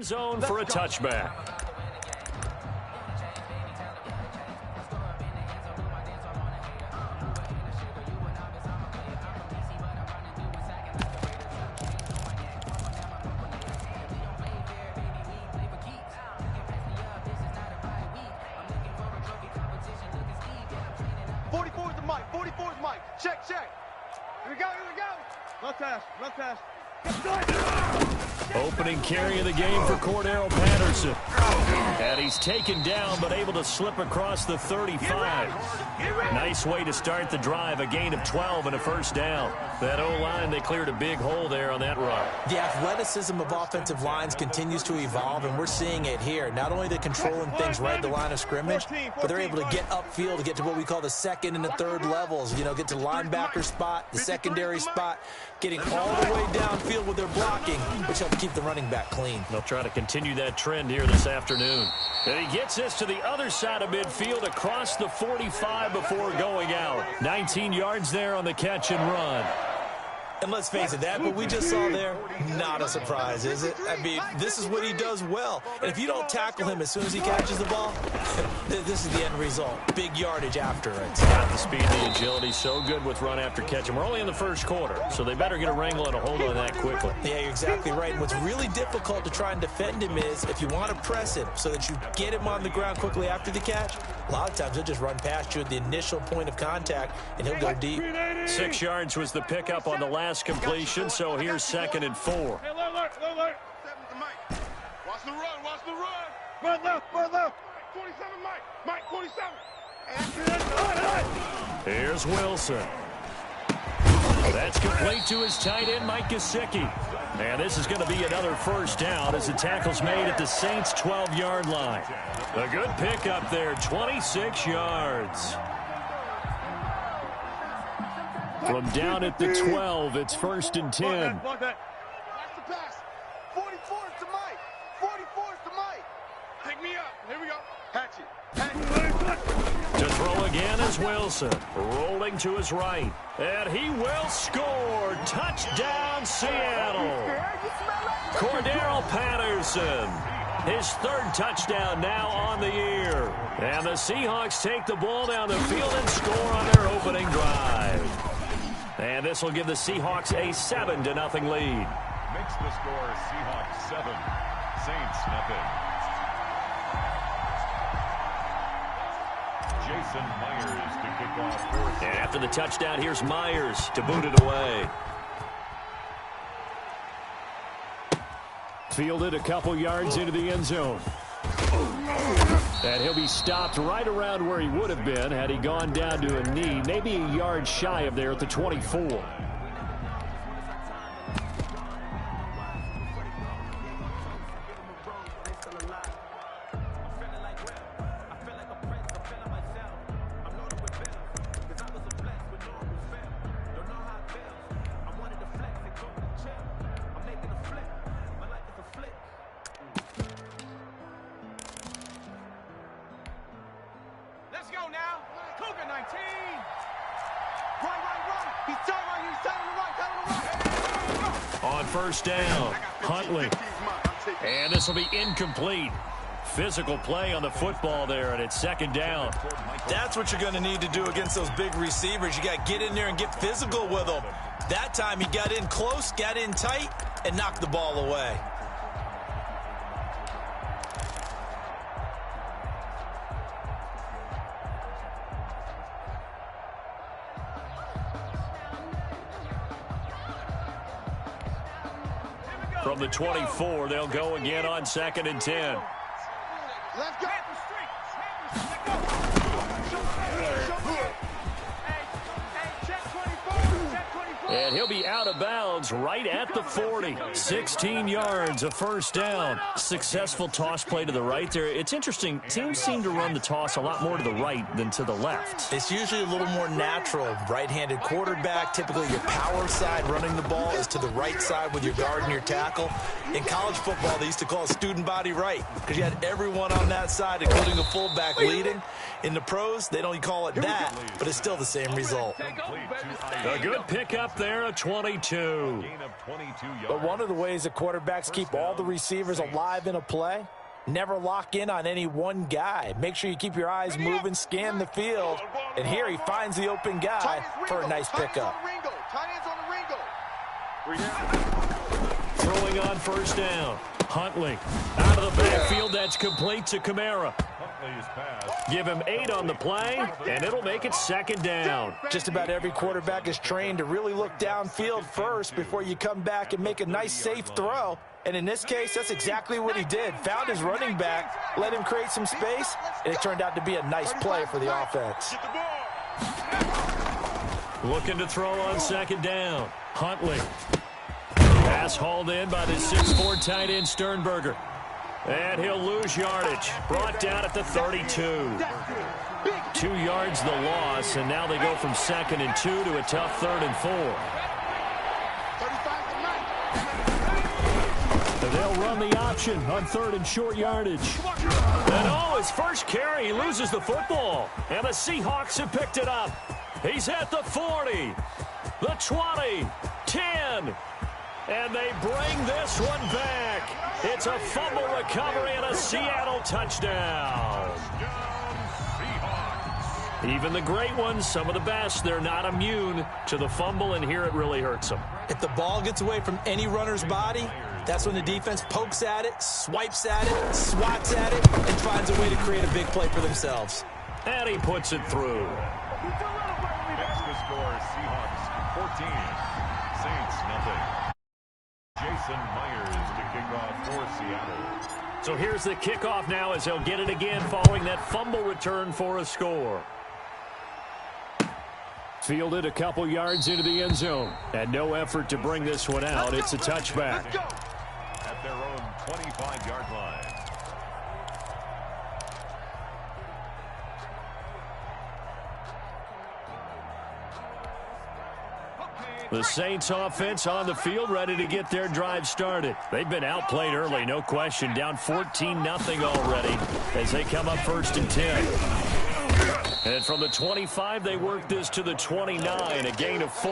end zone for a touchback. Check, check. Here we go, here we go. Left pass, left pass. Opening carry of the game for Cordero Patterson. And he's taken down, but able to slip across the 35. Nice way to start the drive, a gain of 12 and a first down. That O-line, they cleared a big hole there on that run. The athleticism of offensive lines continues to evolve, and we're seeing it here. Not only they're controlling things right at the line of scrimmage, but they're able to get upfield to get to what we call the second and the third levels. You know, get to linebacker spot, the secondary spot, getting all the way downfield with their blocking, which helps keep the running back clean. They'll try to continue that trend here this afternoon. And he gets this to the other side of midfield across the 45 before going out. 19 yards there on the catch and run. And let's face it, that what we just saw there, not a surprise, is it? I mean, this is what he does well. And if you don't tackle him as soon as he catches the ball, this is the end result. Big yardage after it. Got the speed and the agility, so good with run after catch. And we're only in the first quarter, so they better get a wrangle and a hold on that quickly. Yeah, you're exactly right. And what's really difficult to try and defend him is if you want to press him so that you get him on the ground quickly after the catch, a lot of times he'll just run past you at the initial point of contact, and he'll go deep. 6 yards was the pickup on the last completion, so here's 2nd and 4. Hey, alert. Watch the run, watch the run. Run left. 27, Mike, 27. Here's Wilson. That's complete to his tight end, Mike Gesicki. And this is going to be another first down as the tackle's made at the Saints' 12-yard line. A good pickup there, 26 yards. From down at the 12, it's 1st and 10. Watch the pass. 44 to Mike. 44 to Mike. Pick me up. Here we go. Hatchet. To throw again is Wilson. Rolling to his right. And he will score. Touchdown, Seattle. Cordero Patterson. His 3rd touchdown now on the year. And the Seahawks take the ball down the field and score on their opening drive. And this will give the Seahawks a 7-0 lead. Makes the score Seahawks 7, Saints nothing. Jason Myers to kick off 4th. And after the touchdown, here's Myers to boot it away. Fielded a couple yards into the end zone. And he'll be stopped right around where he would have been had he gone down to a knee, maybe a yard shy of there at the 24. Let's go now. Cougar 19. Right. He's turning right. On first down, Huntley. And this will be incomplete. Physical play on the football there, and it's 2nd down. That's what you're going to need to do against those big receivers. You got to get in there and get physical with them. That time he got in close, got in tight, and knocked the ball away. From the 24, they'll go again on 2nd and 10. Let's go. And he'll be out of bounds right at the 40. 16 yards, a first down. Successful toss play to the right there. It's interesting. Teams seem to run the toss a lot more to the right than to the left. It's usually a little more natural. Right-handed quarterback, typically your power side running the ball is to the right side with your guard and your tackle. In college football, they used to call it student body right because you had everyone on that side, including the fullback leading. In the pros, they don't call it that, but it's still the same result. A good pickup there, a 22. Gain of 22 yards. But one of the ways that quarterbacks keep all the receivers alive in a play, never lock in on any one guy. Make sure you keep your eyes moving, scan the field. And here he finds the open guy for a nice pickup. Throwing on first down. Huntley out of the backfield. That's complete to Kamara. Huntley's pass. Give him 8 on the play, and it'll make it second down. Just about every quarterback is trained to really look downfield first before you come back and make a nice, safe throw. And in this case, that's exactly what he did. Found his running back, let him create some space, and it turned out to be a nice play for the offense. Looking to throw on second down. Huntley. Pass hauled in by the 6'4" tight end Sternberger. And he'll lose yardage. Brought down at the 32. 2 yards the loss, and now they go from 2nd and 2 to a tough 3rd and 4. They'll run the option on 3rd and short yardage. And oh, his first carry, he loses the football. And the Seahawks have picked it up. He's at the 40, the 20, 10. And they bring this one back. It's a fumble recovery and a Seattle touchdown. Even the great ones, some of the best, they're not immune to the fumble, and here it really hurts them. If the ball gets away from any runner's body, that's when the defense pokes at it, swipes at it, swats at it, and finds a way to create a big play for themselves. And he puts it through. Next to score, Seahawks 14, Saints nothing. Jason Myers to kick off for Seattle. So here's the kickoff now as they'll get it again following that fumble return for a score. Fielded a couple yards into the end zone. And no effort to bring this one out. It's a touchback. At their own 25-yard line. The Saints offense on the field, ready to get their drive started. They've been outplayed early, no question. Down 14-0 already as they come up 1st and 10. And from the 25, they work this to the 29, a gain of 4.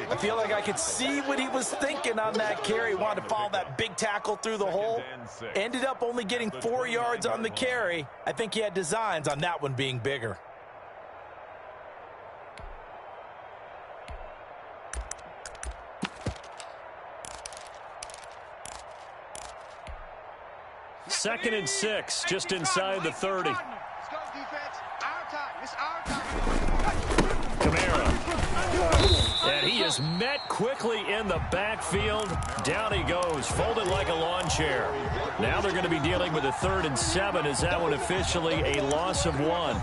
I feel like I could see what he was thinking on that carry. He wanted to follow that big tackle through the hole. Ended up only getting 4 yards on the carry. I think he had designs on that one being bigger. Second and 6, just inside the 30. Kamara. And he is met quickly in the backfield. Down he goes, folded like a lawn chair. Now they're going to be dealing with a 3rd and 7. Is that one officially a loss of 1?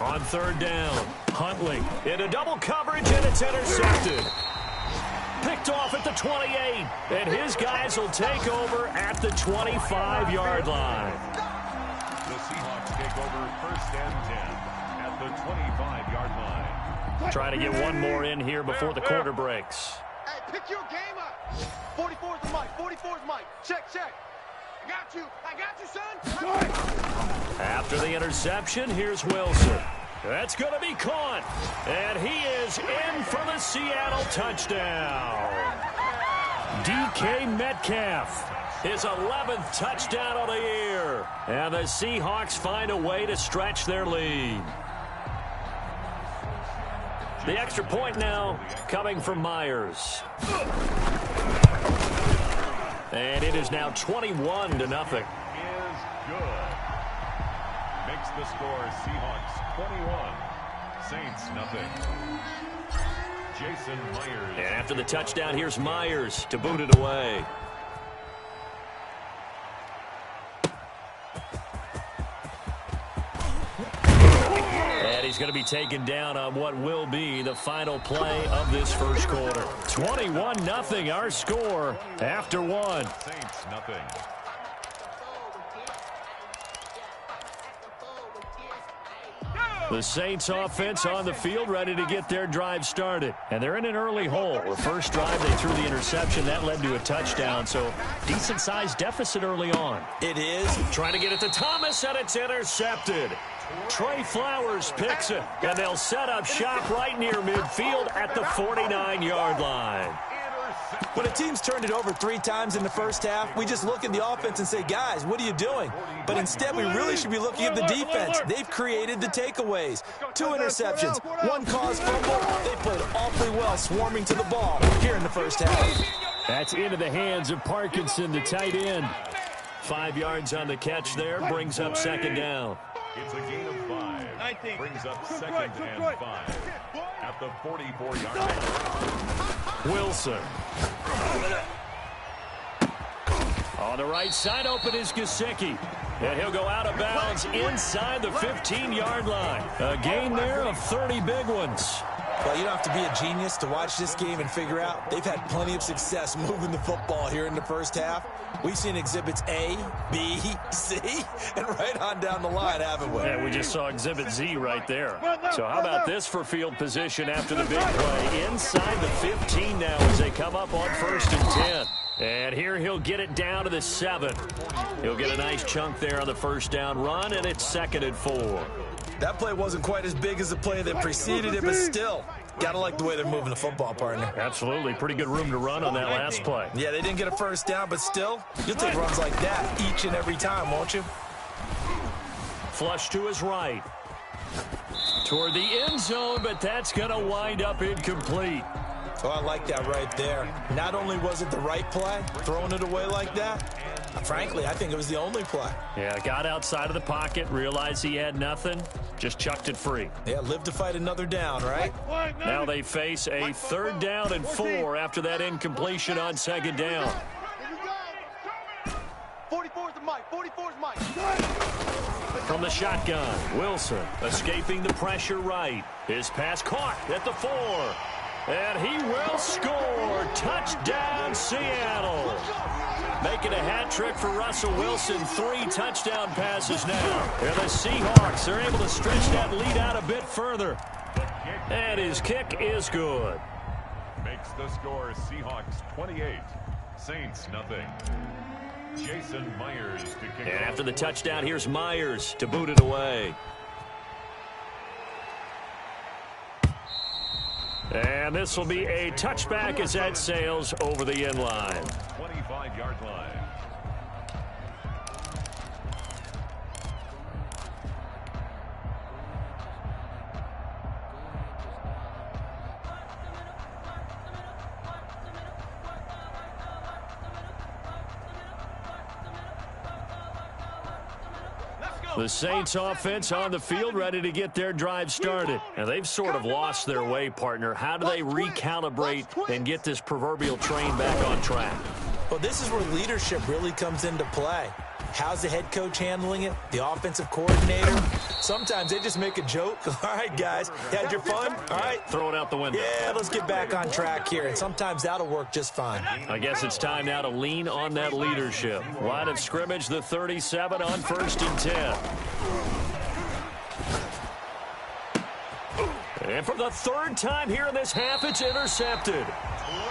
On 3rd down, Huntley into double coverage, and it's intercepted. Picked off at the 28, and his guys will take over at the 25-yard line. The Seahawks take over 1st and 10 at the 25-yard line. Trying to get one more in here before the quarter breaks. Hey, pick your game up. 44 is the mic. 44 is mic. Check. I got you, son. After the interception, here's Wilson. That's going to be caught. And he is in for the Seattle touchdown. DK Metcalf, his 11th touchdown of the year. And the Seahawks find a way to stretch their lead. The extra point now coming from Myers. And it is now 21-0. Is good. Makes the score Seahawks 21, Saints nothing. Jason Myers. And after the touchdown, here's Myers to boot it away. And he's going to be taken down on what will be the final play of this first quarter. 21-0 our score after one. Saints nothing. The Saints offense on the field ready to get their drive started. And they're in an early hole. The first drive they threw the interception. That led to a touchdown. So decent-sized deficit early on. It is. Trying to get it to Thomas, and it's intercepted. Trey Flowers picks it, and they'll set up shop right near midfield at the 49-yard line. When a team's turned it over 3 times in the first half, we just look at the offense and say, guys, what are you doing? But instead, we really should be looking at the defense. They've created the takeaways. 2 interceptions, 1 caused fumble. They played awfully well swarming to the ball here in the first half. That's into the hands of Parkinson, the tight end. 5 yards on the catch there, brings up second down. It's a gain of 5. Brings up second and 5 at the 44-yard line. Wilson. On the right side, open is Gesicki. And he'll go out of bounds inside the 15-yard line. A gain there of 30 big ones. Well, you don't have to be a genius to watch this game and figure out they've had plenty of success moving the football here in the first half. We've seen exhibits A, B, C, and right on down the line, haven't we? Yeah, we just saw exhibit Z right there. So how about this for field position after the big play? Inside the 15 now as they come up on 1st and 10. And here he'll get it down to the 7. He'll get a nice chunk there on the first down run, and it's 2nd and 4. That play wasn't quite as big as the play that preceded it, but still, gotta like the way they're moving the football, partner. Absolutely. Pretty good room to run on that last play. Yeah, they didn't get a first down, but still, you'll take runs like that each and every time, won't you? Flush to his right. Toward the end zone, but that's going to wind up incomplete. Oh, I like that right there. Not only was it the right play, throwing it away like that, frankly, I think it was the only play. Yeah, got outside of the pocket, realized he had nothing, just chucked it free. Yeah, live to fight another down, right? Now they face a 3rd down and 4 after that incompletion on 2nd down. 44's the mic. 44's Mike. From the shotgun, Wilson escaping the pressure right. His pass caught at the 4. And he will score. Touchdown, Seattle. Making a hat trick for Russell Wilson. 3 touchdown passes now. And the Seahawks are able to stretch that lead out a bit further. And his kick is good. Makes the score Seahawks 28, Saints nothing. Jason Myers to kick And off. after the touchdown, here's Myers to boot it away. And this will be a touchback as that sails over the end line. 25-yard line. The Saints offense on the field ready to get their drive started. And they've sort of lost their way, partner. How do they recalibrate and get this proverbial train back on track? Well, this is where leadership really comes into play. How's the head coach handling it? The offensive coordinator? Sometimes they just make a joke. All right, guys, you had your fun? All right. Throw it out the window. Yeah, let's get back on track here. And sometimes that'll work just fine. I guess it's time now to lean on that leadership. Line of scrimmage, the 37 on 1st and 10. And for the 3rd time here in this half, it's intercepted.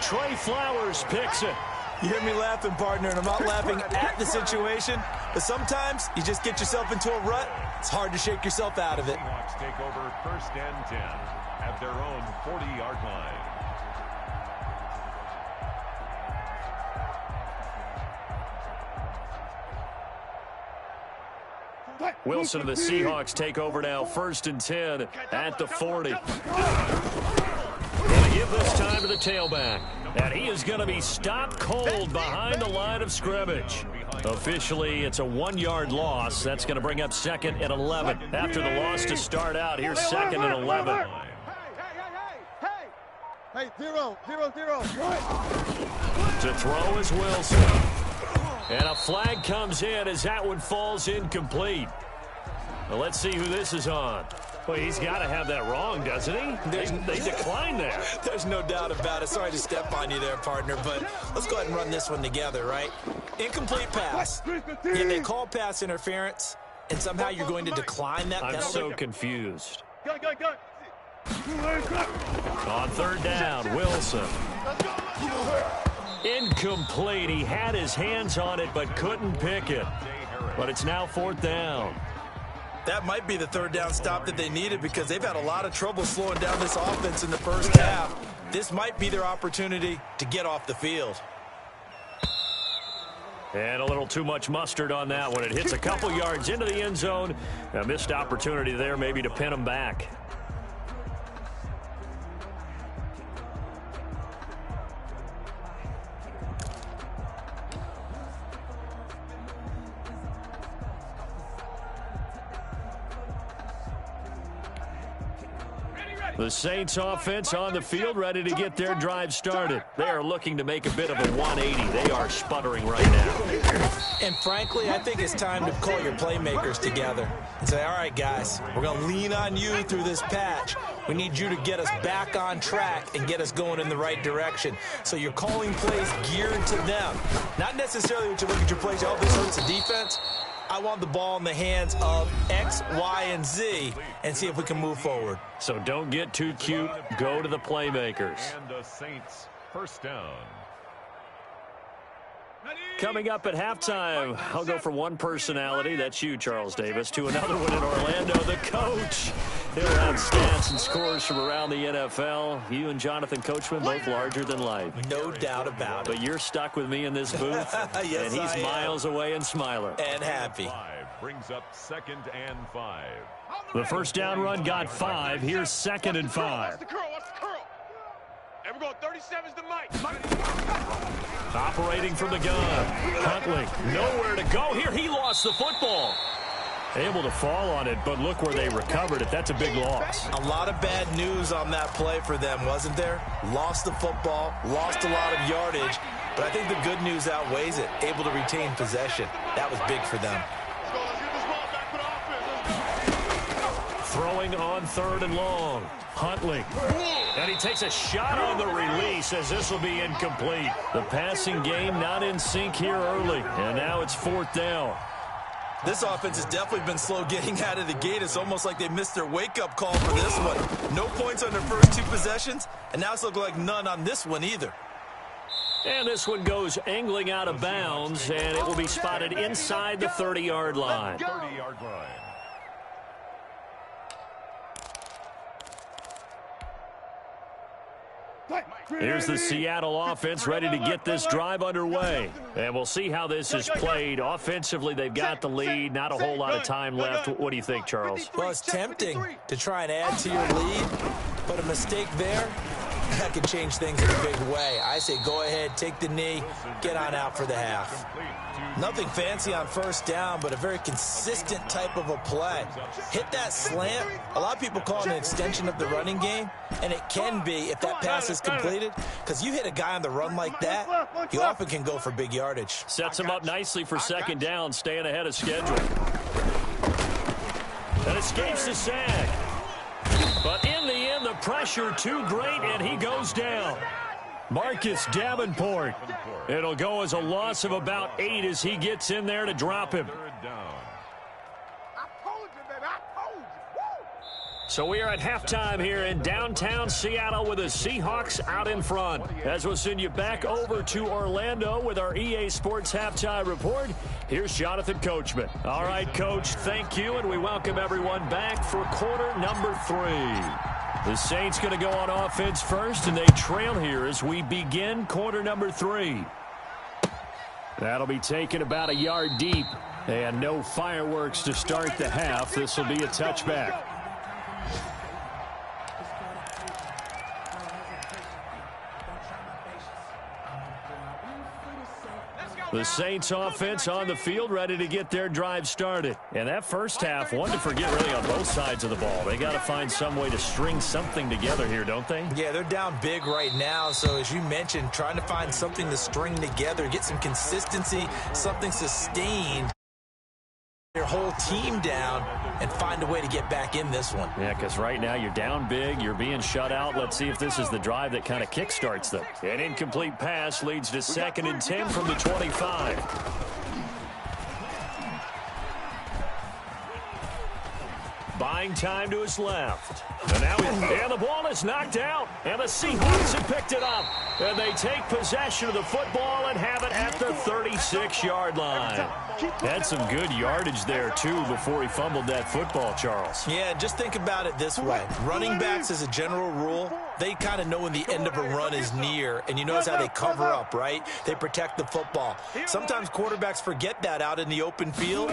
Trey Flowers picks it. You hear me laughing, partner, and I'm not laughing at the situation, but sometimes you just get yourself into a rut. It's hard to shake yourself out of it. Seahawks take over 1st and 10 at their own 40-yard line. Wilson and the Seahawks take over now, 1st and 10 at the 40. Going to give this time to the tailback. And he is going to be stopped cold behind the line of scrimmage. Officially, it's a 1-yard loss. That's going to bring up 2nd and 11. After the loss to start out, here's 2nd and 11. Hey, 0. To throw is Wilson. And a flag comes in as that one falls incomplete. Well, let's see who this is on. Well, he's got to have that wrong, doesn't he? They declined there. There's no doubt about it. Sorry to step on you there, partner, but let's go ahead and run this one together, right? Incomplete pass. Yeah, they call pass interference, and somehow you're going to decline that penalty. I'm so confused. Go. On third down, Wilson. Incomplete. He had his hands on it but couldn't pick it. But it's now fourth down. That might be the third down stop that they needed because they've had a lot of trouble slowing down this offense in the first half. This might be their opportunity to get off the field. And a little too much mustard on that one. It hits a couple yards into the end zone. A missed opportunity there maybe to pin them back. The Saints offense on the field, ready to get their drive started. They are looking to make a bit of a 180. They are sputtering right now. And frankly, I think it's time to call your playmakers together and say, all right, guys, we're going to lean on you through this patch. We need you to get us back on track and get us going in the right direction. So you're calling plays geared to them. Not necessarily to look at your plays, oh, this hurts the defense. I want the ball in the hands of X, Y, and Z and see if we can move forward. So don't get too cute. Go to the playmakers. And the Saints first down. Coming up at halftime, I'll go from one personality, that's you, Charles Davis, to another one in Orlando, the coach. He'll have stats and scores from around the NFL. You and Jonathan Coachman, both larger than life. No doubt about it. But you're stuck with me in this booth, yes, and he's miles away and smiling. And happy. Brings up 2nd and 5. The first down run got 5. Here's 2nd and 5. Watch the curl. And we're going 37's to Mike. Operating from the gun. Huntley, nowhere to go here. He lost the football. Able to fall on it, but look where they recovered it. That's a big loss. A lot of bad news on that play for them, wasn't there? Lost the football, lost a lot of yardage, but I think the good news outweighs it. Able to retain possession. That was big for them. Throwing on 3rd and long. Huntley. And he takes a shot on the release as this will be incomplete. The passing game not in sync here early. And now it's 4th down. This offense has definitely been slow getting out of the gate. It's almost like they missed their wake-up call for this one. No points on their first 2 possessions, and now it's looking like none on this one either. And this one goes angling out of bounds, and it will be spotted inside the 30-yard line. 30-yard line. Here's the Seattle offense ready to get this drive underway. And we'll see how this is played. Offensively, they've got the lead. Not a whole lot of time left. What do you think, Charles? Well, it's tempting to try and add to your lead, but a mistake there, that could change things in a big way. I say go ahead, take the knee, get on out for the half. Nothing fancy on first down, but a very consistent type of a play. Hit that slant. A lot of people call it an extension of the running game, and it can be if that pass is completed, because you hit a guy on the run like that, you often can go for big yardage. Sets him up nicely for 2nd down, staying ahead of schedule. And escapes the sack. But in the end, the pressure too great, and he goes down. Marcus Davenport. It'll go as a loss of about 8 as he gets in there to drop him. So we are at halftime here in downtown Seattle with the Seahawks out in front. As we'll send you back over to Orlando with our EA Sports Halftime Report, here's Jonathan Coachman. All right, Coach, thank you, and we welcome everyone back for quarter number 3. The Saints going to go on offense first, and they trail here as we begin quarter number 3. That'll be taken about a yard deep, and no fireworks to start the half. This will be a touchback. The Saints offense on the field ready to get their drive started. And that first half, one to forget really on both sides of the ball. They got to find some way to string something together here, don't they? Yeah, they're down big right now. So as you mentioned, trying to find something to string together, get some consistency, something sustained. your whole team down and find a way to get back in this one. Yeah, because right now you're down big, you're being shut out. Let's see if this is the drive that kind of kickstarts them. An incomplete pass leads to 2nd and 10 from the 25. Buying time to his left. And the ball is knocked out. And the Seahawks have picked it up. And they take possession of the football and have it at the 36-yard line. Had some good yardage there, too, before he fumbled that football, Charles. Yeah, just think about it this way. Running backs, as a general rule, they kind of know when the end of a run is near. And you notice how they cover up, right? They protect the football. Sometimes quarterbacks forget that out in the open field.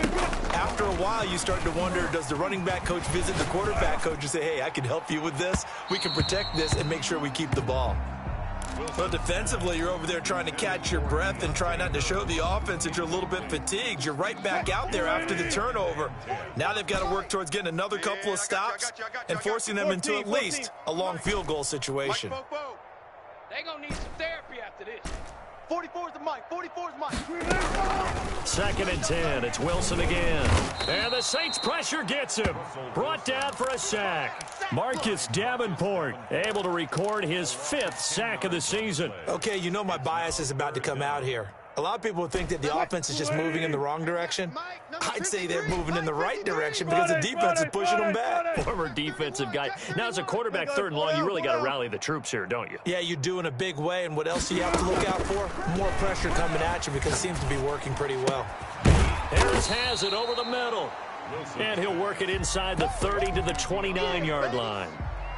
After a while, you start to wonder, does the running back coach visit the quarterback coach and say, hey, I can help you with this. We can protect this and make sure we keep the ball. Well, defensively, you're over there trying to catch your breath and try not to show the offense that you're a little bit fatigued. You're right back out there after the turnover. Now they've got to work towards getting another couple of stops and forcing them into at least a long field goal situation. They're going to need some therapy after this. 44 is the mic. 44 is Mike. 2nd and 10. It's Wilson again. And the Saints pressure gets him. Brought down for a sack. Marcus Davenport able to record his 5th sack of the season. Okay, you know my bias is about to come out here. A lot of people think that the offense is just moving in the wrong direction. I'd say they're moving in the right direction because the defense is pushing them back. Former defensive guy. Now, as a quarterback 3rd and long, you really got to rally the troops here, don't you? Yeah, you do in a big way. And what else do you have to look out for? More pressure coming at you because it seems to be working pretty well. Harris has it over the middle. And he'll work it inside the 30 to the 29-yard line.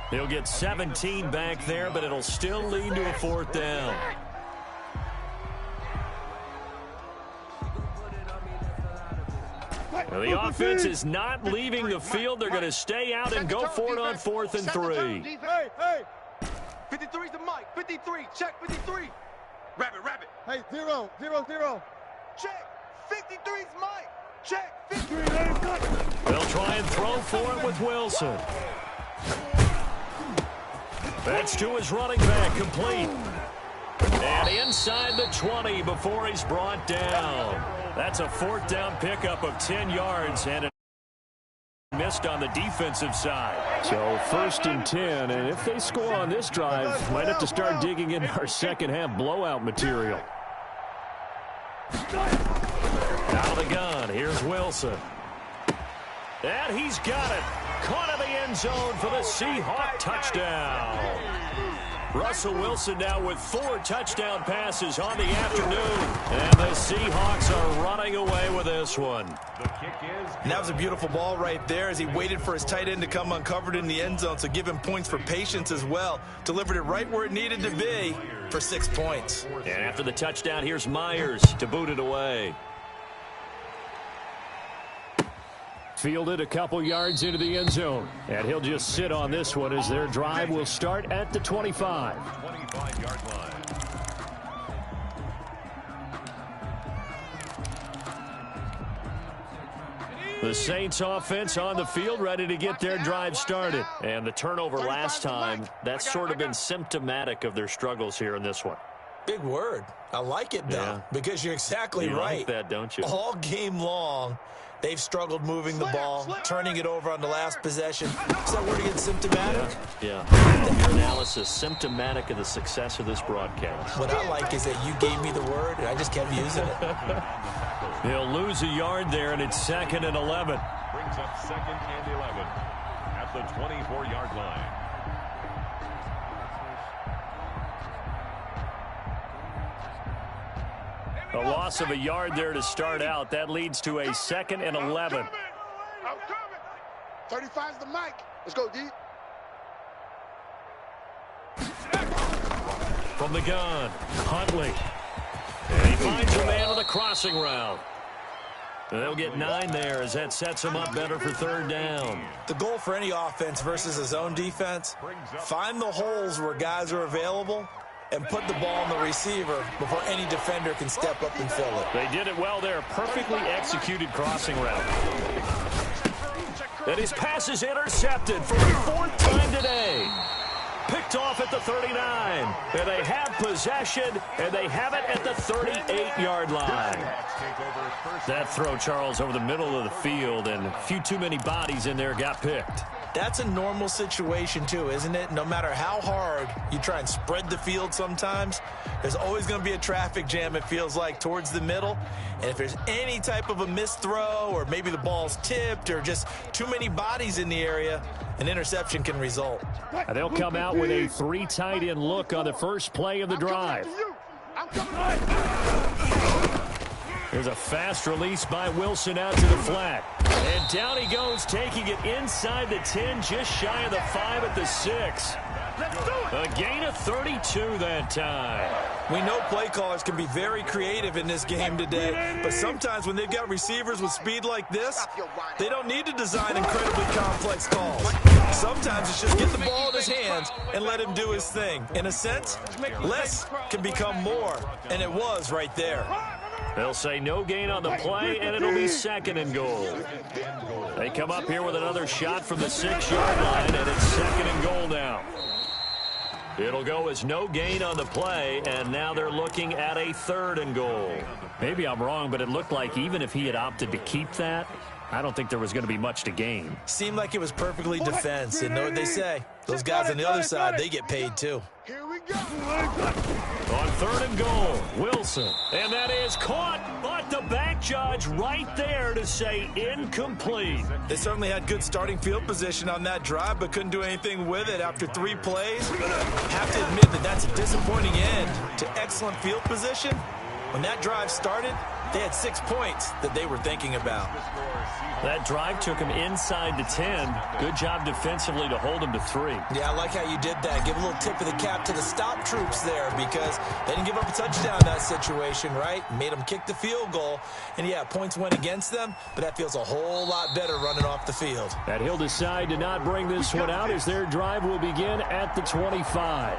He'll get 17 back there, but it'll still lead to a 4th down. Well, the offense is not leaving the field. They're going to stay out and go for it on 4th and 3. Hey. 53 is the mic. 53. Check 53. Rabbit. Hey, 0. Check. 53 is Mike. Check. 53. They'll try and throw for it with Wilson. That's to his running back, complete. And inside the 20 before he's brought down. That's a 4th down pickup of 10 yards and it missed on the defensive side. So 1st and 10, and if they score on this drive, might have to start digging in our second half blowout material. Out of the gun, here's Wilson. And he's got it. Caught in the end zone for the Seahawk touchdown. Russell Wilson now with 4 touchdown passes on the afternoon. And the Seahawks are running away with this one. And that was a beautiful ball right there as he waited for his tight end to come uncovered in the end zone. So give him points for patience as well. Delivered it right where it needed to be for 6 points. And after the touchdown, here's Myers to boot it away. Fielded a couple yards into the end zone. And he'll just sit on this one as their drive will start at the 25. 25-yard line. The Saints offense on the field ready to get their drive started. And the turnover last time, that's sort of been symptomatic of their struggles here in this one. Big word. I like it, though, because you're exactly right. You like that, don't you? All game long, they've struggled moving the ball, turning it over on the last possession. Is that word again, symptomatic? Yeah. The analysis, symptomatic of the success of this broadcast. What I like is that you gave me the word, and I just kept using it. They'll lose a yard there, and it's 2nd and 11. Brings up 2nd and 11 at the 24-yard line. A loss of a yard there to start out. That leads to a 2nd and 11. I'm coming. 35 is the mic. Let's go, D. From the gun, Huntley. And he finds a man on the crossing route. And they'll get 9 there as that sets them up better for 3rd down. The goal for any offense versus a zone defense, find the holes where guys are available and put the ball on the receiver before any defender can step up and fill it. They did it well there. Perfectly executed crossing route. And his pass is intercepted for the 4th time today. Picked off at the 39. And they have possession, and they have it at the 38-yard line. That throw, Charles, over the middle of the field, and a few too many bodies in there got picked. That's a normal situation, too, isn't it? No matter how hard you try and spread the field sometimes, there's always going to be a traffic jam, it feels like, towards the middle. And if there's any type of a missed throw or maybe the ball's tipped or just too many bodies in the area, an interception can result. And they'll come out with a 3 tight end look on the first play of the drive. There's a fast release by Wilson out to the flat. And down he goes, taking it inside the 10, just shy of the 5 at the 6. A gain of 32 that time. We know play callers can be very creative in this game today, but sometimes when they've got receivers with speed like this, they don't need to design incredibly complex calls. Sometimes it's just get the ball in his hands and let him do his thing. In a sense, less can become more, and it was right there. They'll say no gain on the play, and it'll be 2nd and goal. They come up here with another shot from the 6-yard line, and it's 2nd and goal now. It'll go as no gain on the play, and now they're looking at a 3rd and goal. Maybe I'm wrong, but it looked like even if he had opted to keep that, I don't think there was going to be much to gain. Seemed like it was perfectly defense. You know what they say? Those guys on the other side, they get paid too. Here we go. On 3rd and goal, Wilson. And that is caught, but the back judge right there to say incomplete. They certainly had good starting field position on that drive, but couldn't do anything with it after 3 plays. Have to admit that that's a disappointing end to excellent field position. When that drive started, they had 6 points that they were thinking about. That drive took him inside the 10. Good job defensively to hold him to 3. Yeah, I like how you did that. Give a little tip of the cap to the stop troops there because they didn't give up a touchdown in that situation, right? Made them kick the field goal. And, yeah, points went against them, but that feels a whole lot better running off the field. And he'll decide to not bring this one out as their drive will begin at the 25.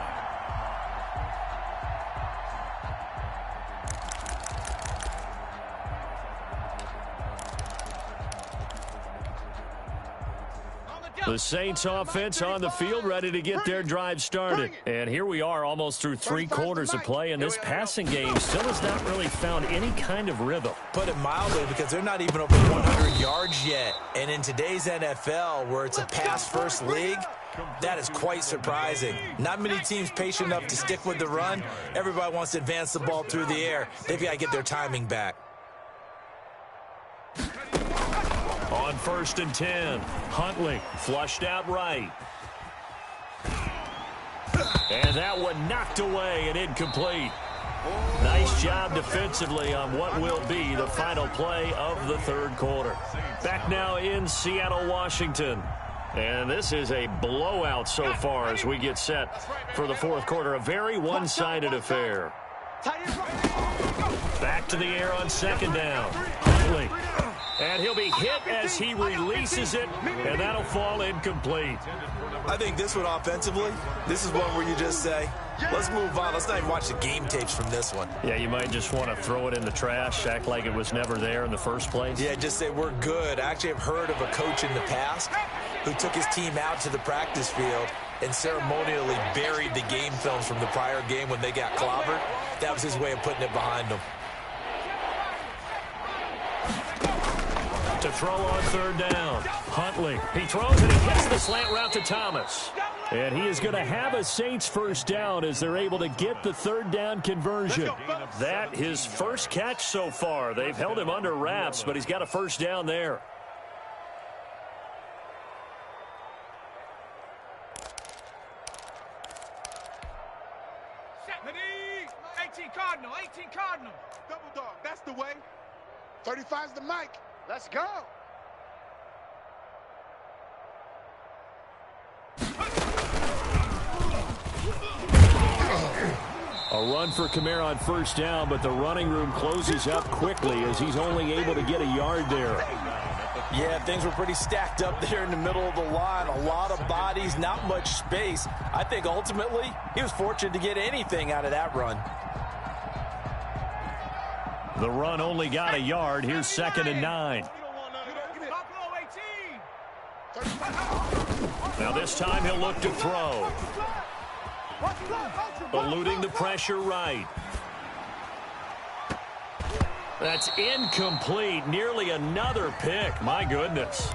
The Saints offense on the field, ready to get their drive started. And here we are almost through 3 quarters of play, and this passing game still has not really found any kind of rhythm. Put it mildly, because they're not even over 100 yards yet. And in today's NFL, where it's a pass-first league, that is quite surprising. Not many teams patient enough to stick with the run. Everybody wants to advance the ball through the air. They've got to get their timing back. On 1st and 10, Huntley flushed out right. And that one knocked away and incomplete. Nice job defensively on what will be the final play of the 3rd quarter. Back now in Seattle, Washington. And this is a blowout so far as we get set for the 4th quarter. A very one-sided affair. Back to the air on 2nd down. Huntley. And he'll be hit as he releases it, and that'll fall incomplete. I think this one offensively, this is one where you just say, let's move on. Let's not even watch the game tapes from this one. Yeah, you might just want to throw it in the trash, act like it was never there in the first place. Yeah, just say we're good. I actually have heard of a coach in the past who took his team out to the practice field and ceremonially buried the game films from the prior game when they got clobbered. That was his way of putting it behind them. To throw on 3rd down. Huntley. He throws it and gets the slant route to Thomas. And he is going to have a Saints first down as they're able to get the 3rd down conversion. That his first catch so far. They've held him under wraps, but he's got a first down there. Cardinal, 18 Cardinal. Double dog, that's the way. 35's the mic. Let's go. A run for Kamara on 1st down, but the running room closes up quickly as he's only able to get a yard there. Yeah, things were pretty stacked up there in the middle of the line. A lot of bodies, not much space. I think ultimately he was fortunate to get anything out of that run. The run only got a yard. Here's 2nd and 9. Now this time he'll look to throw. Eluding the pressure right. That's incomplete. Nearly another pick. My goodness.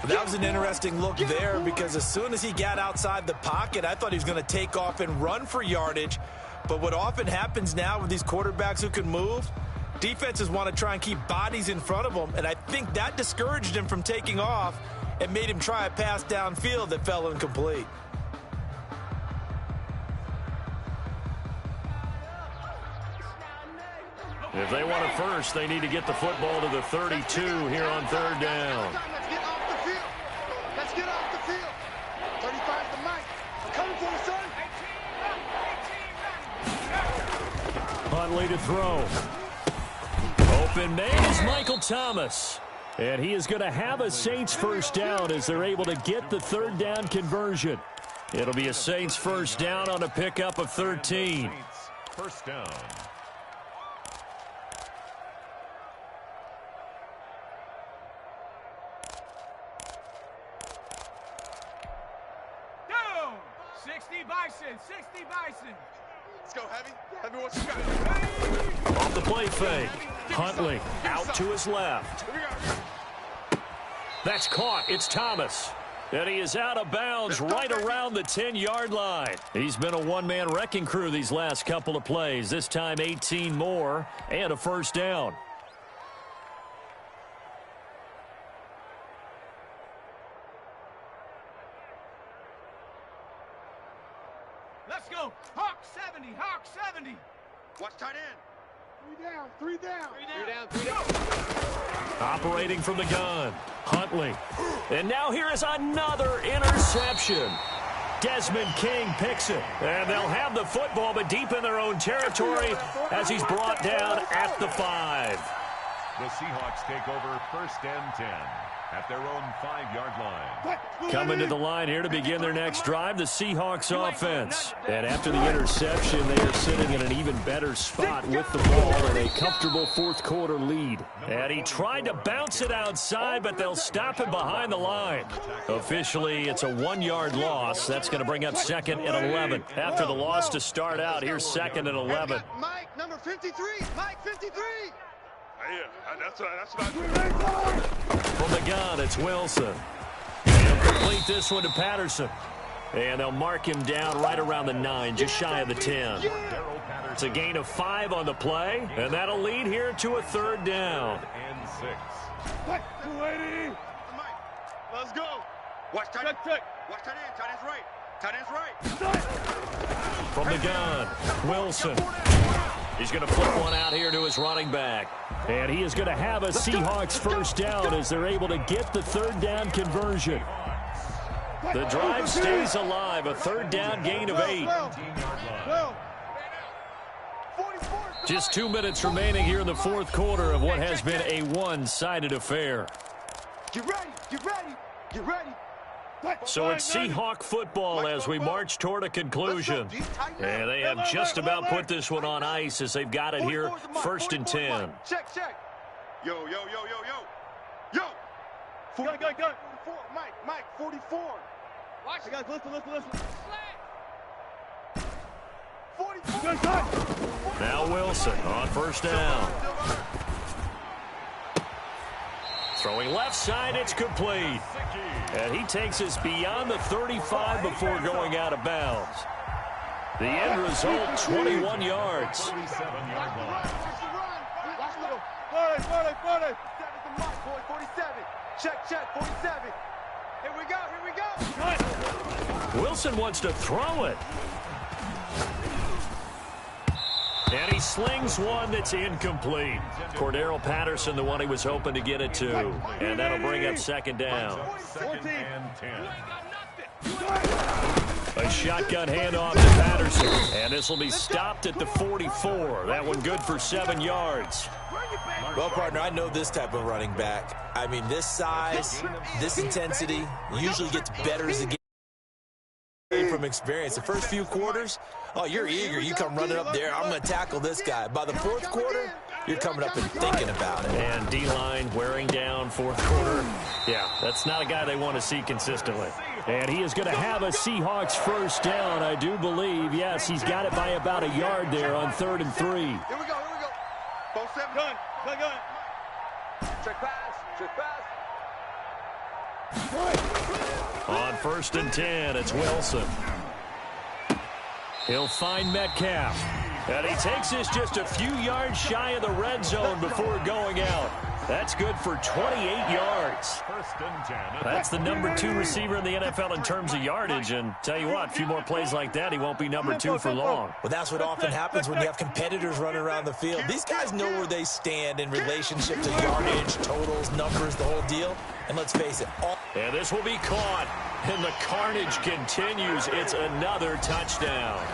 That was an interesting look there because as soon as he got outside the pocket, I thought he was going to take off and run for yardage. But what often happens now with these quarterbacks who can move, defenses want to try and keep bodies in front of them, and I think that discouraged him from taking off and made him try a pass downfield that fell incomplete. If they want it first, they need to get the football to the 32 here on third down. Let's get off the field. Let's get off the field. 35 the mic. I'm coming for you, son. Huntley to throw. Open man is Michael Thomas. And he is going to have a Saints first down as they're able to get the third down conversion. It'll be a Saints first down on a pickup of 13. First down. Down. 60 Bison. 60 Bison. Let's go, Heavy. Heavy, what you got? Off the play fake. Huntley out to his left. That's caught. It's Thomas. And he is out of bounds right around the 10-yard line. He's been a one-man wrecking crew these last couple of plays. This time 18 more and a first down. Let's go. Hawks 70. Hawks 70. Watch tight end. 3 down. 3 down. Operating from the gun. Huntley. And now here is another interception. Desmond King picks it. And they'll have the football, but deep in their own territory as he's brought down at the 5. The Seahawks take over first and 10 at their own 5-yard line. Coming to the line here to begin their next drive, the Seahawks offense. And after the interception, they are sitting in an even better spot with the ball and a comfortable fourth-quarter lead. And he tried to bounce it outside, but they'll stop him behind the line. Officially, it's a 1-yard loss. That's going to bring up second and 11. After the loss to start out, here's second and 11. Mike, number 53. Mike, 53. Yeah, that's what I do. From the gun, it's Wilson. He'll complete this one to Patterson. And they'll mark him down right around the 9, just shy of the 10. It's a gain of 5 on the play, and that'll lead here to a third down. And 6. 280. Mike, let's go. Watch tight end. Watch tight end. Tight end's right. Tight end's right. From the gun, Wilson. He's going to flip one out here to his running back. And he is going to have a Seahawks first down as they're able to get the third down conversion. The drive stays alive. A third down gain of 8. Just 2 minutes remaining here in the fourth quarter of what has been a one-sided affair. Get ready. Get ready. Get ready. So it's Seahawk football as we march toward a conclusion. And they have just about put this one on ice as they've got it here, first and 10. Check. Yo. Go. 44. Mike, 44. Watch it. Guys, listen. 44. Now Wilson on first down. Throwing left side, it's complete. And he takes us beyond the 35 before going out of bounds. The end result, 21 yards. 37-yard line. 47. Check, 47. Here we go. Wilson wants to throw it. And he slings one that's incomplete. Cordero Patterson, the one he was hoping to get it to. And that'll bring up second down. Second and 10. A shotgun handoff to Patterson. And this will be stopped at the 44. That one good for 7 yards. Well, partner, I know this type of running back. I mean, this size, this intensity usually gets better as the game. From experience, the first few quarters, you're eager. You come running up there. I'm going to tackle this guy. By the fourth quarter, you're coming up and thinking about it. And D-line wearing down fourth quarter. Yeah, that's not a guy they want to see consistently. And he is going to have a Seahawks first down, I do believe. Yes, he's got it by about a yard there on 3rd and 3. Here we go. 470. Check pass. Check pass. On 1st and 10, it's Wilson. He'll find Metcalf. And he takes this just a few yards shy of the red zone before going out. That's good for 28 yards. That's the number 2 receiver in the NFL in terms of yardage. And tell you what, a few more plays like that, he won't be number 2 for long. Well, that's what often happens when you have competitors running around the field. These guys know where they stand in relationship to yardage, totals, numbers, the whole deal. And let's face it. And this will be caught. And the carnage continues. It's another touchdown.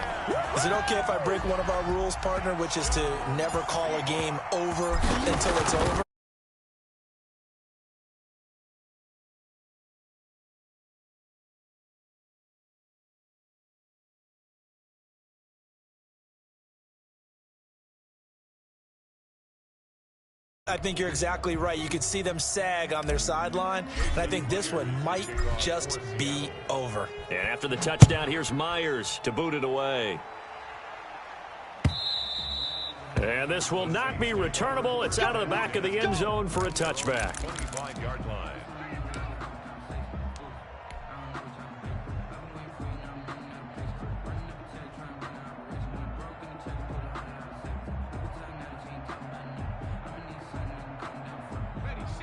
Is it okay if I break one of our rules, partner, which is to never call a game over until it's over? I think you're exactly right. You could see them sag on their sideline, and I think this one might just be over. And after the touchdown, here's Myers to boot it away. And this will not be returnable. It's out of the back of the end zone for a touchback. 25-yard line.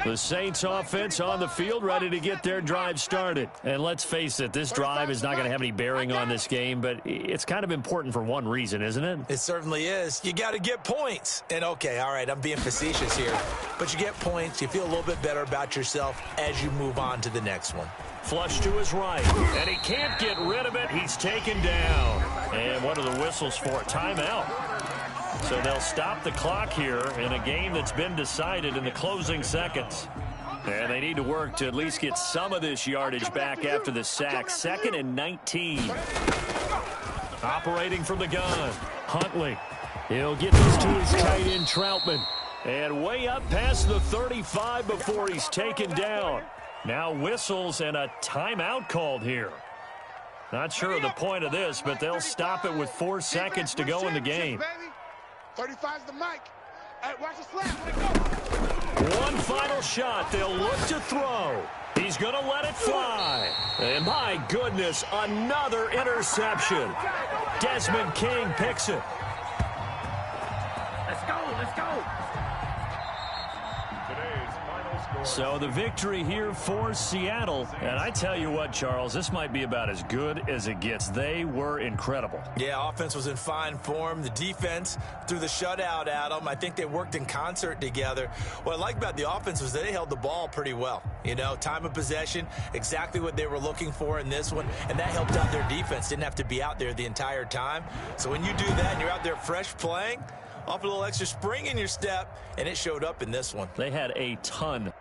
The Saints offense on the field, ready to get their drive started. And let's face it, this drive is not going to have any bearing on this game, but it's kind of important for one reason, isn't it? It certainly is. You got to get points. And okay, all right, I'm being facetious here, but you get points, you feel a little bit better about yourself as you move on to the next one. Flush to his right, and he can't get rid of it. He's taken down. And what are the whistles for? Timeout. So they'll stop the clock here in a game that's been decided in the closing seconds. And they need to work to at least get some of this yardage back after the sack. 2nd and 19. Operating from the gun, Huntley. He'll get this to his tight end, Troutman. And way up past the 35 before he's taken down. Now whistles and a timeout called here. Not sure of the point of this, but they'll stop it with 4 seconds to go in the game. 35's the mic. Hey, watch the slap. One final shot. They'll look to throw. He's going to let it fly. And my goodness, another interception. Desmond King picks it. Let's go. Let's go. Today's final score. So the victory here for Seattle. And I tell you what, Charles, this might be about as good as it gets. They were incredible. Yeah, offense was in fine form. The defense threw the shutout at them. I think they worked in concert together. What I like about the offense was that they held the ball pretty well. You know, time of possession, exactly what they were looking for in this one, and that helped out their defense. Didn't have to be out there the entire time. So when you do that and you're out there fresh playing, off a little extra spring in your step, and it showed up in this one. They had a ton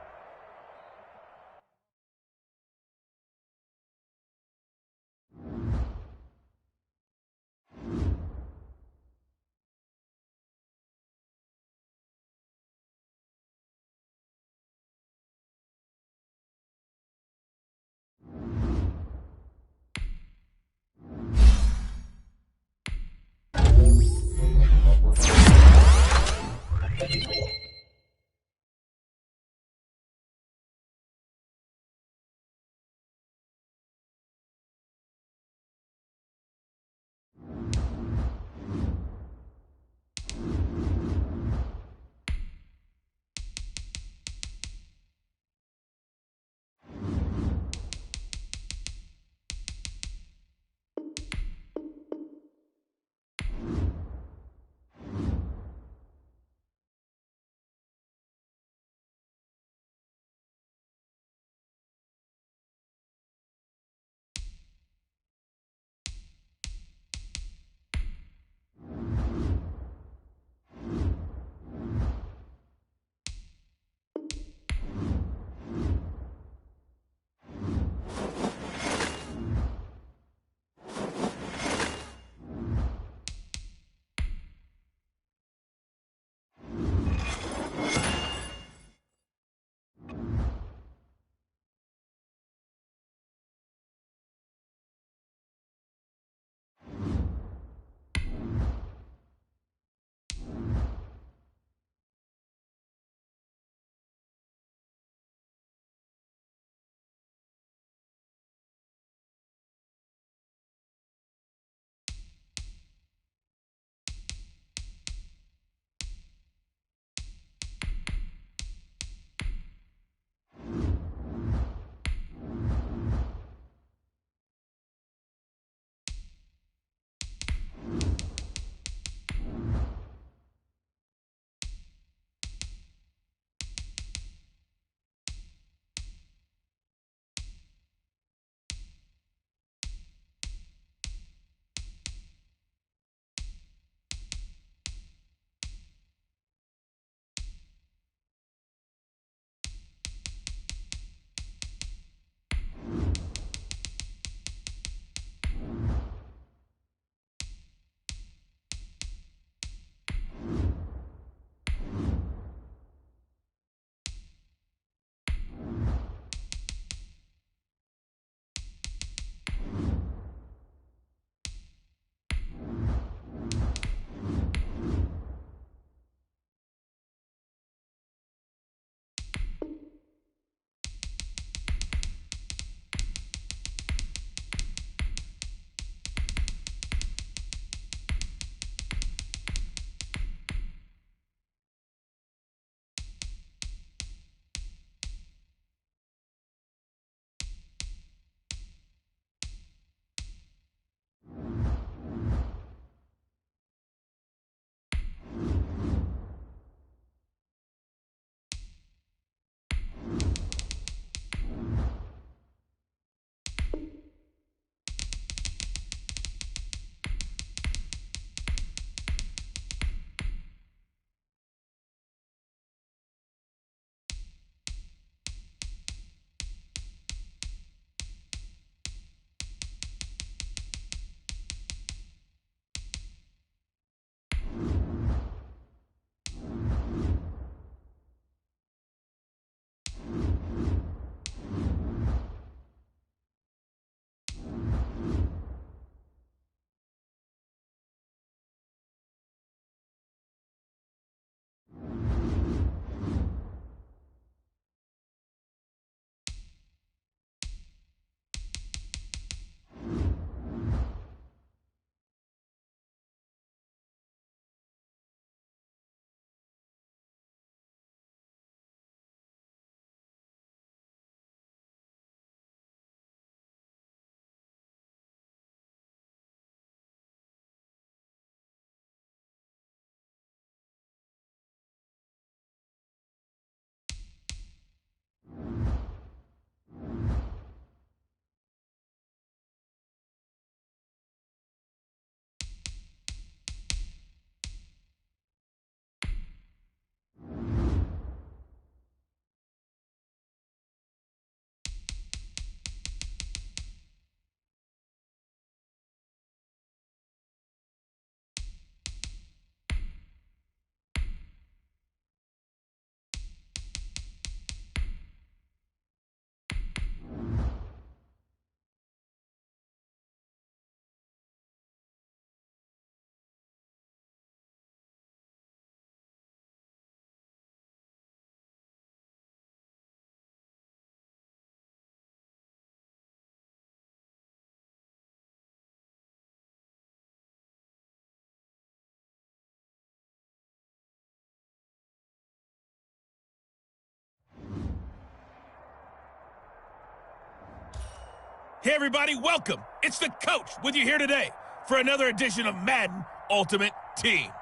Hey everybody, welcome. It's the coach with you here today for another edition of Madden Ultimate Team.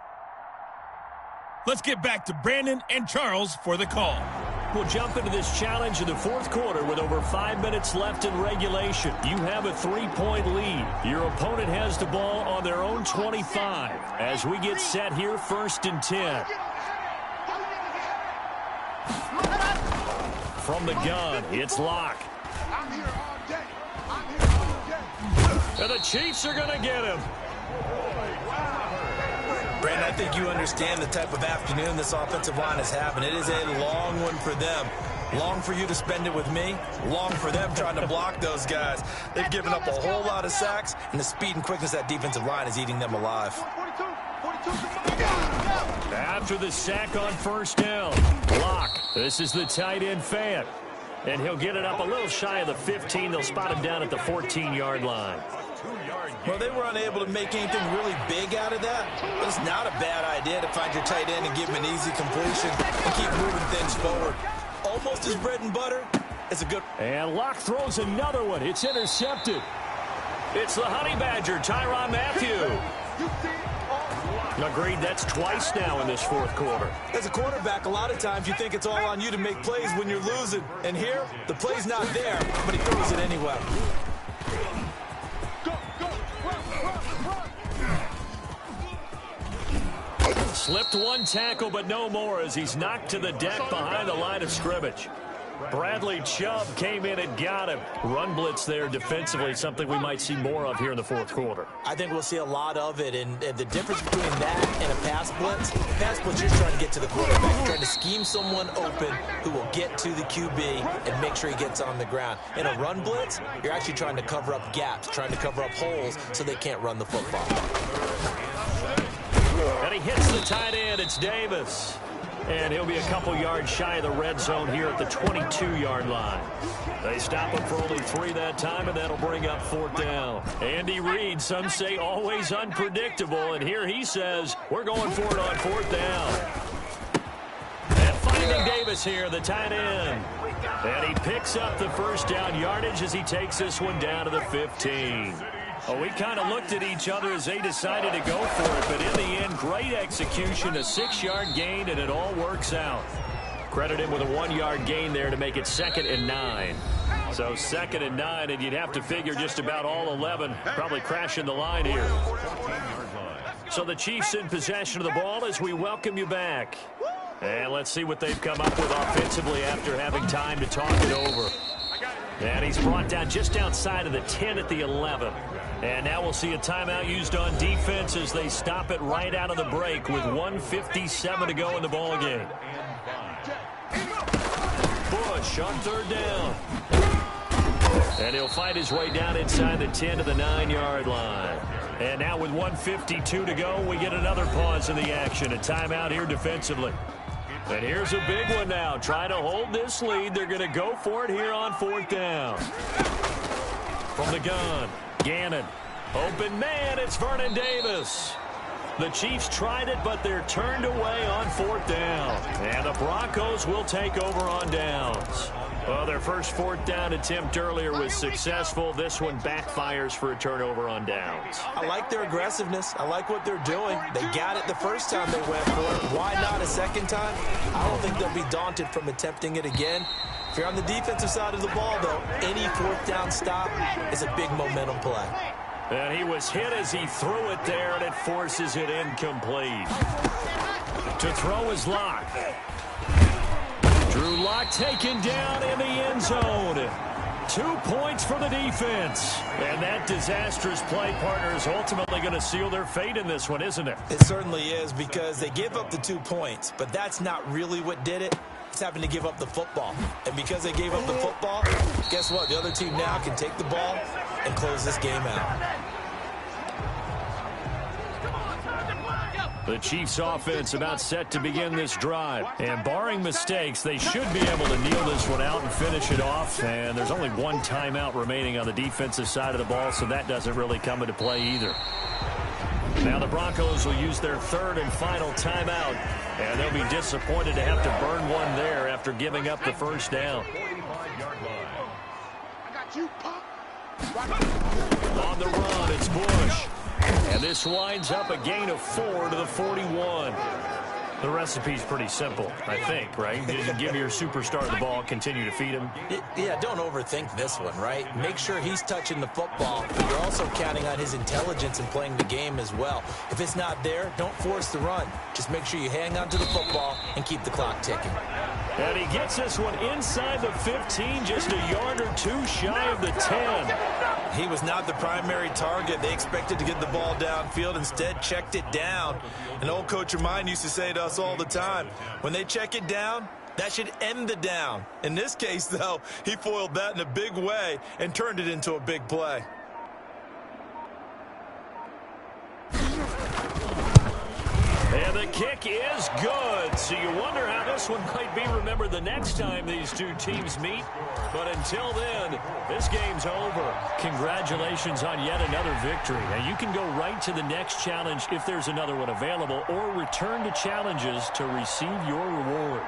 Let's get back to Brandon and Charles for the call. We'll jump into this challenge in the fourth quarter with over 5 minutes left in regulation. You have a 3-point lead. Your opponent has the ball on their own 25 as we get set here 1st and 10. From the gun, it's Locke. And the Chiefs are going to get him. Brandon, I think you understand the type of afternoon this offensive line is having. It is a long one for them. Long for you to spend it with me. Long for them trying to block those guys. They've given up a whole lot of sacks, and the speed and quickness of that defensive line is eating them alive. After the sack on 1st down, Locke. This is the tight end fan. And he'll get it up a little shy of the 15. They'll spot him down at the 14-yard line. Well, they were unable to make anything really big out of that. But it's not a bad idea to find your tight end and give him an easy completion and keep moving things forward. Almost his bread and butter. It's a good... And Locke throws another one. It's intercepted. It's the Honey Badger, Tyrann Mathieu. Agreed, that's twice now in this fourth quarter. As a quarterback, a lot of times you think it's all on you to make plays when you're losing. And here, the play's not there, but he throws it anyway. Slipped one tackle, but no more as he's knocked to the deck behind the line of scrimmage. Bradley Chubb came in and got him. Run blitz there defensively, something we might see more of here in the fourth quarter. I think we'll see a lot of it, and the difference between that and a pass blitz, you're trying to get to the quarterback. You're trying to scheme someone open who will get to the QB and make sure he gets on the ground. In a run blitz, you're actually trying to cover up gaps, trying to cover up holes so they can't run the football. And he hits the tight end. It's Davis. And he'll be a couple yards shy of the red zone here at the 22-yard line. They stop him for only 3 that time, and that'll bring up 4th down. Andy Reid, some say always unpredictable, and here he says, we're going for it on 4th down. And finding Davis here, the tight end. And he picks up the 1st down yardage as he takes this one down to the 15. Well, we kind of looked at each other as they decided to go for it, but in the end, great execution, a 6-yard gain, and it all works out. Credit him with a 1-yard gain there to make it 2nd and 9. So 2nd and 9, and you'd have to figure just about all 11 probably crashing the line here. So the Chiefs in possession of the ball as we welcome you back. And let's see what they've come up with offensively after having time to talk it over. And he's brought down just outside of the 10 at the 11. And now we'll see a timeout used on defense as they stop it right out of the break with 1:57 to go in the ballgame. Bush on 3rd down. And he'll fight his way down inside the 10 to the 9-yard line. And now with 1:52 to go, we get another pause in the action. A timeout here defensively. And here's a big one now. Trying to hold this lead. They're going to go for it here on 4th down. From the gun, Gannon. Open man, it's Vernon Davis. The Chiefs tried it, but they're turned away on 4th down. And the Broncos will take over on downs. Well, their first 4th down attempt earlier was successful. This one backfires for a turnover on downs. I like their aggressiveness. I like what they're doing. They got it the first time they went for it. Why not a second time? I don't think they'll be daunted from attempting it again. If you're on the defensive side of the ball, though, any 4th down stop is a big momentum play. And he was hit as he threw it there, and it forces it incomplete. To throw is Locke. Drew Lock taken down in the end zone. 2 points for the defense. And that disastrous play, partner, is ultimately going to seal their fate in this one, isn't it? It certainly is, because they gave up the 2 points, but that's not really what did it. It's having to give up the football. And because they gave up the football, guess what? The other team now can take the ball and close this game out. The Chiefs offense about set to begin this drive. And barring mistakes, they should be able to kneel this one out and finish it off. And there's only 1 timeout remaining on the defensive side of the ball, so that doesn't really come into play either. Now the Broncos will use their 3rd and final timeout. And they'll be disappointed to have to burn one there after giving up the 1st down. I got you, Pop. On the run, it's Bush. And this winds up a gain of 4 to the 41. The recipe's pretty simple, I think, right? Just give your superstar the ball, continue to feed him. Yeah, don't overthink this one, right? Make sure he's touching the football, but you're also counting on his intelligence in playing the game as well. If it's not there, don't force the run. Just make sure you hang on to the football and keep the clock ticking. And he gets this one inside the 15, just a yard or two shy of the 10. He was not the primary target. They expected to get the ball downfield, instead checked it down. An old coach of mine used to say to us all the time, when they check it down, that should end the down. In this case, though, he foiled that in a big way and turned it into a big play. And the kick is good. So you wonder how this one might be remembered the next time these two teams meet. But until then, this game's over. Congratulations on yet another victory. Now you can go right to the next challenge if there's another one available, or return to challenges to receive your reward.